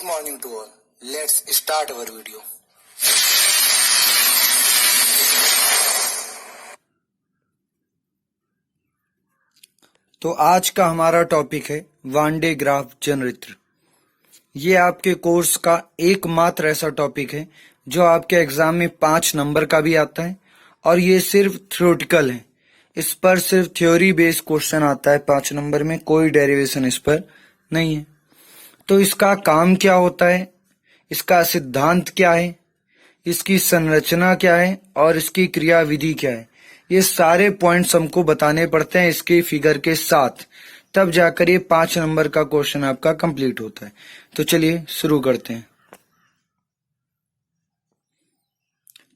Good morning to all. Let's start our video. तो आज का हमारा टॉपिक है वान डे ग्राफ जनरेटर। ये आपके कोर्स का एकमात्र ऐसा टॉपिक है जो आपके एग्जाम में 5 नंबर का भी आता है और ये सिर्फ थ्योरेटिकल है। इस पर सिर्फ थ्योरी बेस्ड क्वेश्चन आता है 5 नंबर में, कोई डेरिवेशन इस पर नहीं है। तो इसका काम क्या होता है, इसका सिद्धांत क्या है, इसकी संरचना क्या है और इसकी क्रियाविधि क्या है, ये सारे पॉइंट्स हमको बताने पड़ते हैं इसके फिगर के साथ, तब जाकर ये 5 नंबर का क्वेश्चन आपका कंप्लीट होता है। तो चलिए शुरू करते हैं।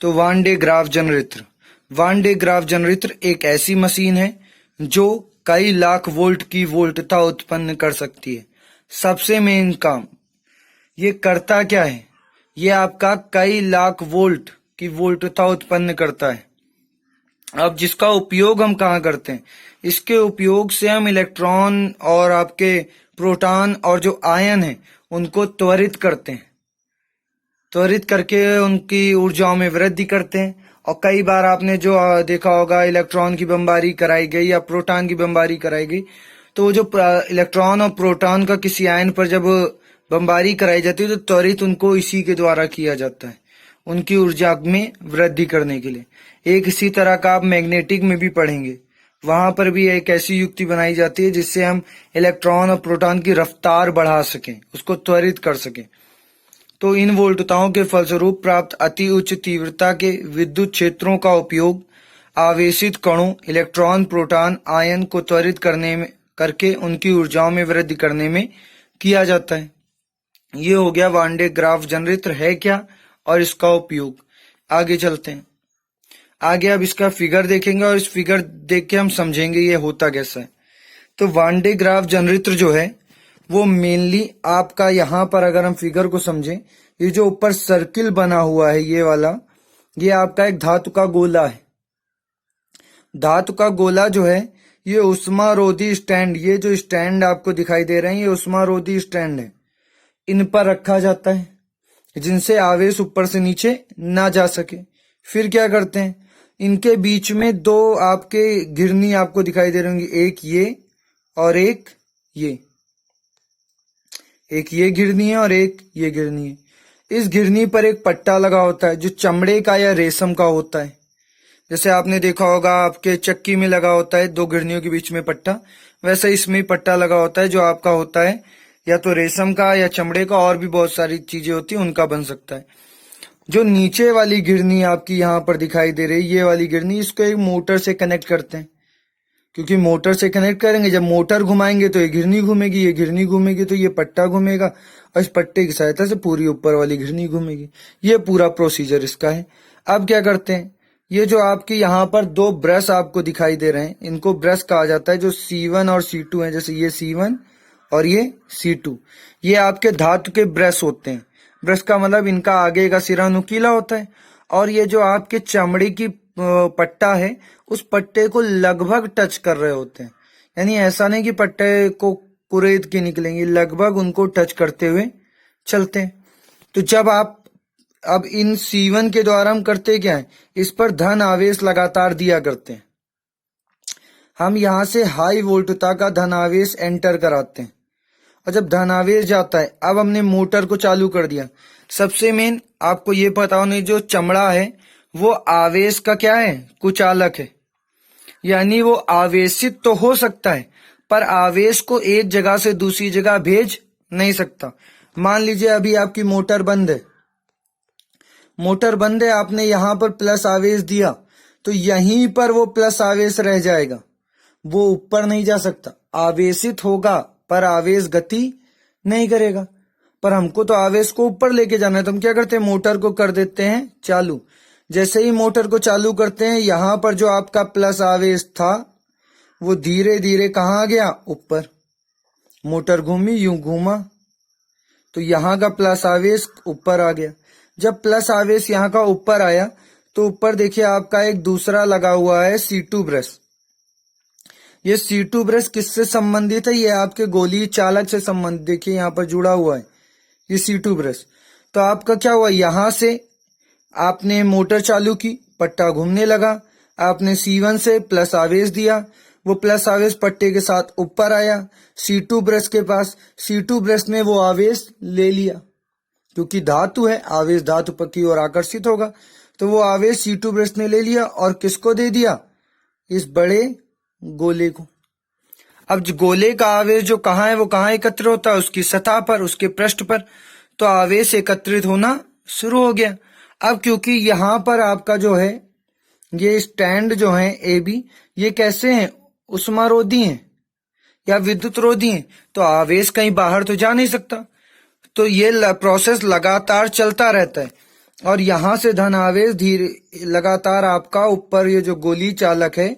तो one day graph generator. One day graph generator एक ऐसी मशीन है जो कई लाख वोल्ट की वोल्टता उत्पन्न कर सकती है। सबसे मेन काम ये करता क्या है, ये आपका कई लाख वोल्ट की वोल्टता उत्पन्न करता है। अब जिसका उपयोग हम कहाँ करते हैं, इसके उपयोग से हम इलेक्ट्रॉन और आपके प्रोटॉन और जो आयन है उनको त्वरित करते हैं, त्वरित करके उनकी ऊर्जाओं में वृद्धि करते हैं। और कई बार आपने जो देखा होगा, इलेक्ट्रॉन की बमबारी कराई गई या प्रोटॉन की बमबारी कराई गई, तो जो इलेक्ट्रॉन और प्रोटॉन का किसी आयन पर जब बमबारी कराई जाती है तो त्वरित उनको इसी के द्वारा किया जाता है, उनकी ऊर्जा में वृद्धि करने के लिए। एक इसी तरह का आप मैग्नेटिक में भी पढ़ेंगे, वहां पर भी एक ऐसी युक्ति बनाई जाती है जिससे हम इलेक्ट्रॉन और प्रोटॉन की रफ्तार बढ़ा सकें, उसको त्वरित कर सकें। तो इन वोल्टताओं के फलस्वरूप प्राप्त अति उच्च तीव्रता के विद्युत क्षेत्रों का उपयोग आवेशित कणों इलेक्ट्रॉन प्रोटॉन आयन को त्वरित करके उनकी ऊर्जाओं में वृद्धि करने में किया जाता है। ये हो गया वन डे ग्राफ जनरेटर है क्या और इसका उपयोग। आगे चलते हैं। आगे अब इसका फिगर देखेंगे और इस फिगर देख के हम समझेंगे ये होता कैसा है। तो वन डे ग्राफ जनरेटर जो है वो मेनली आपका, यहाँ पर अगर हम फिगर को समझें, ये जो ऊपर सर्किल बना हुआ है ये वाला, ये आपका एक धातु का गोला है। धातु का गोला जो है ये उष्मारोधी स्टैंड, ये जो स्टैंड आपको दिखाई दे रहे हैं ये उष्मारोधी स्टैंड है, इन पर रखा जाता है जिनसे आवेश ऊपर से नीचे ना जा सके। फिर क्या करते हैं, इनके बीच में 2 आपके घिरनी आपको दिखाई दे रही होंगी, एक ये और एक ये, एक ये घिरनी है और एक ये घिरनी है। इस घिरनी पर एक पट्टा लगा होता है जो चमड़े का या रेशम का होता है। जैसे आपने देखा होगा आपके चक्की में लगा होता है 2 घिरनियों के बीच में पट्टा, वैसे इसमें पट्टा लगा होता है जो आपका होता है या तो रेशम का या चमड़े का, और भी बहुत सारी चीजें होती है उनका बन सकता है। जो नीचे वाली घिरनी आपकी यहाँ पर दिखाई दे रही है, ये वाली घिरनी, इसको एक मोटर से कनेक्ट करते हैं, क्योंकि मोटर से कनेक्ट करेंगे, जब मोटर घुमाएंगे तो ये घिरनी घूमेगी, ये घिरनी घूमेगी तो ये पट्टा घूमेगा और इस पट्टे की सहायता से पूरी ऊपर वाली घिरनी घूमेगी। ये पूरा प्रोसीजर इसका है। अब क्या करते हैं, ये जो आपके यहाँ पर 2 ब्रश आपको दिखाई दे रहे हैं, इनको ब्रश कहा जाता है, जो C1 और C2 है। जैसे ये C1 और ये C2, ये आपके धातु के ब्रश होते हैं। ब्रश का मतलब इनका आगे का सिरा नुकीला होता है और ये जो आपके चमड़ी की पट्टा है उस पट्टे को लगभग टच कर रहे होते हैं, यानी ऐसा नहीं कि पट्टे को कुरेद के निकलेंगे, लगभग उनको टच करते हुए चलते हैं। तो जब आप अब इन C1 के द्वारा हम करते क्या है, इस पर धन आवेश लगातार दिया करते हैं। हम यहाँ से हाई वोल्टता का धन आवेश एंटर कराते हैं और जब धन आवेश जाता है, अब हमने मोटर को चालू कर दिया। सबसे मेन आपको ये पता होना, जो चमड़ा है वो आवेश का क्या है, कुचालक है, यानी वो आवेशित तो हो सकता है पर आवेश को एक जगह से दूसरी जगह भेज नहीं सकता। मान लीजिए अभी आपकी मोटर बंद है, मोटर बंद है, आपने यहाँ पर प्लस आवेश दिया तो यहीं पर वो प्लस आवेश रह जाएगा, वो ऊपर नहीं जा सकता। आवेशित होगा पर आवेश गति नहीं करेगा, पर हमको तो आवेश को ऊपर लेके जाना है, तो हम क्या करते हैं, मोटर को कर देते हैं चालू। जैसे ही मोटर को चालू करते हैं, यहाँ पर जो आपका प्लस आवेश था वो धीरे धीरे कहाँ आ गया, ऊपर। मोटर घूमी, यूं घूमा तो यहाँ का प्लस आवेश ऊपर आ गया। जब प्लस आवेश यहाँ का ऊपर आया तो ऊपर देखिए आपका एक दूसरा लगा हुआ है C2 ब्रश। ये C2 ब्रश किससे संबंधित है, ये आपके गोलीय चालक से संबंधित, देखिए यहाँ पर जुड़ा हुआ है, ये C2 ब्रश। तो आपका क्या हुआ, यहां से आपने मोटर चालू की, पट्टा घूमने लगा, आपने C1 से प्लस आवेश दिया, वो प्लस आवेश पट्टे के साथ ऊपर आया C2 ब्रश के पास। C2 ब्रश ने वो आवेश ले लिया, क्योंकि धातु है, आवेश धातु पर की ओर आकर्षित होगा, तो वो आवेश C2 ब्रश ने ले लिया और किसको दे दिया, इस बड़े गोले को। अब जो गोले का आवेश जो कहाँ है, वो कहाँ एकत्र होता है, उसकी सतह पर, उसके पृष्ठ पर। तो आवेश एकत्रित होना शुरू हो गया। अब क्योंकि यहाँ पर आपका जो है ये स्टैंड जो है AB, ये कैसे हैं, उष्मारोधी हैं या विद्युत रोधी हैं, तो आवेश कहीं बाहर तो जा नहीं सकता। तो ये प्रोसेस लगातार चलता रहता है और यहां से धन आवेश धीरे लगातार आपका ऊपर ये जो गोलीय चालक है,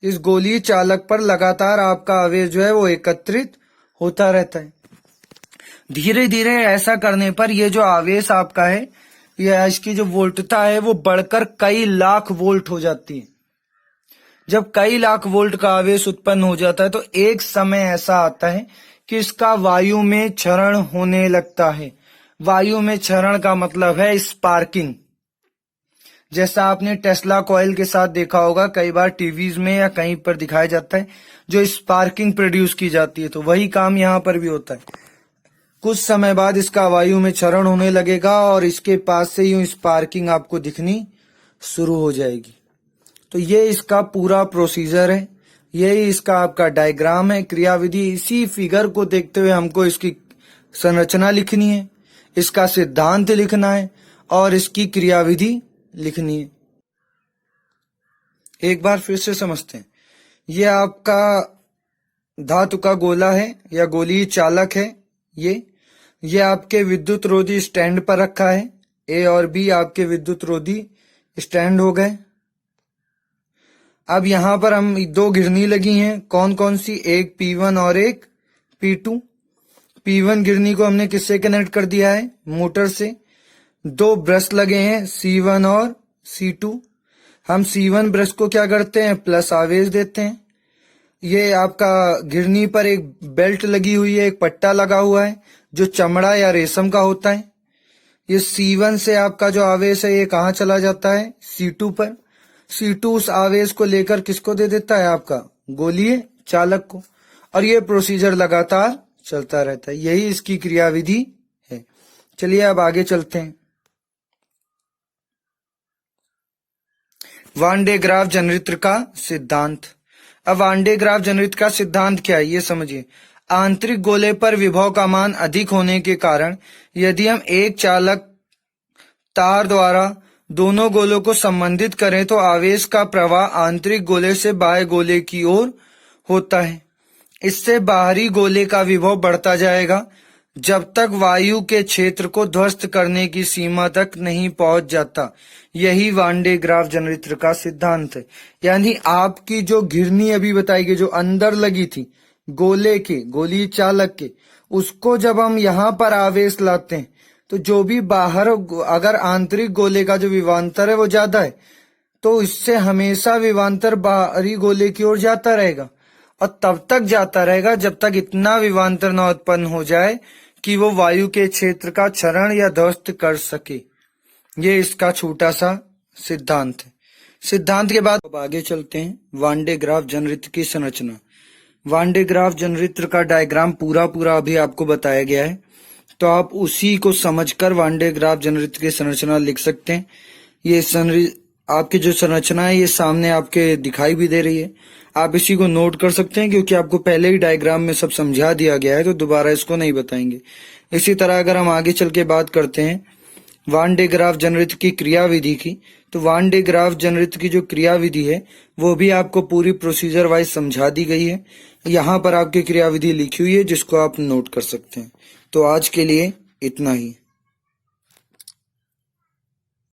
इस गोलीय चालक पर लगातार आपका आवेश जो है वो एकत्रित होता रहता है। धीरे धीरे ऐसा करने पर ये जो आवेश आपका है, ये इसकी जो वोल्टता है वो बढ़कर कई लाख वोल्ट हो जाती है। जब कई लाख वोल्ट का आवेश उत्पन्न हो जाता है तो एक समय ऐसा आता है कि इसका वायु में क्षरण होने लगता है। वायु में क्षरण का मतलब है स्पार्किंग। जैसा आपने टेस्ला कॉइल के साथ देखा होगा, कई बार टीवीज में या कहीं पर दिखाया जाता है, जो स्पार्किंग प्रोड्यूस की जाती है, तो वही काम यहाँ पर भी होता है। कुछ समय बाद इसका वायु में क्षरण होने लगेगा और इसके पास से यूं स्पार्किंग आपको दिखनी शुरू हो जाएगी। तो ये इसका पूरा प्रोसीजर है, यही इसका आपका डायग्राम है, क्रियाविधि। इसी फिगर को देखते हुए हमको इसकी संरचना लिखनी है, इसका सिद्धांत लिखना है और इसकी क्रियाविधि लिखनी है। एक बार फिर से समझते हैं। ये आपका धातु का गोला है या गोलीय चालक है। ये आपके विद्युत रोधी स्टैंड पर रखा है। A और B आपके विद्युत रोधी स्टैंड हो गए। अब यहां पर हम दो घिरनी लगी हैं, कौन कौन सी, एक P1 और एक P2। P1 घिरनी को हमने किससे कनेक्ट कर दिया है, मोटर से। दो ब्रश लगे हैं C1 और C2। हम C1 ब्रश को क्या करते हैं, प्लस आवेश देते हैं। ये आपका घिरनी पर एक बेल्ट लगी हुई है, एक पट्टा लगा हुआ है जो चमड़ा या रेशम का होता है। ये C1 से आपका जो आवेश है ये कहाँ चला जाता है, C2 पर। C2 उस आवेश को लेकर किसको दे देता है, आपका गोलीय चालक को। और ये प्रोसीजर लगातार चलता रहता है, यही इसकी क्रियाविधि है। चलिए अब आगे चलते हैं। वान डे ग्राफ जनरेटर का सिद्धांत। अब वान डे ग्राफ जनरेटर का सिद्धांत क्या है, ये समझिए। आंतरिक गोले पर विभव का मान अधिक होने के कारण यदि हम एक चालक तार द्वारा दोनों गोलों को संबंधित करें तो आवेश का प्रवाह आंतरिक गोले से बाह्य गोले की ओर होता है। इससे बाहरी गोले का विभव बढ़ता जाएगा जब तक वायु के क्षेत्र को ध्वस्त करने की सीमा तक नहीं पहुंच जाता। यही वान डे ग्राफ जनरेटर का सिद्धांत है। यानी आपकी जो घिरनी अभी बताई गई, जो अंदर लगी थी गोले के, गोलीय चालक के, उसको जब हम यहाँ पर आवेश लाते हैं तो जो भी बाहर, अगर आंतरिक गोले का जो विभवांतर है वो ज्यादा है तो इससे हमेशा विभवांतर बाहरी गोले की ओर जाता रहेगा और तब तक जाता रहेगा जब तक इतना विभवांतर न उत्पन्न हो जाए कि वो वायु के क्षेत्र का क्षरण या ध्वस्त कर सके। ये इसका छोटा सा सिद्धांत है। सिद्धांत के बाद अब आगे चलते हैं। वान डे ग्राफ जनरेटर की संरचना। वान डे ग्राफ जनरेटर का डायग्राम पूरा अभी आपको बताया गया है, तो आप उसी को समझकर वान डे ग्राफ जनरेटर की संरचना लिख सकते हैं। ये आपकी जो संरचना है ये सामने आपके दिखाई भी दे रही है। आप इसी को नोट कर सकते हैं क्योंकि आपको पहले ही डायग्राम में सब समझा दिया गया है, तो दोबारा इसको नहीं बताएंगे। इसी तरह अगर हम आगे चल के बात करते हैं वान डे ग्राफ जनरेटर की क्रियाविधि की, तो वान डे ग्राफ जनरेटर की जो क्रियाविधि है वो भी आपको पूरी प्रोसीजर वाइज समझा दी गई है। यहाँ पर आपकी क्रियाविधि लिखी हुई है जिसको आप नोट कर सकते हैं। तो आज के लिए इतना ही।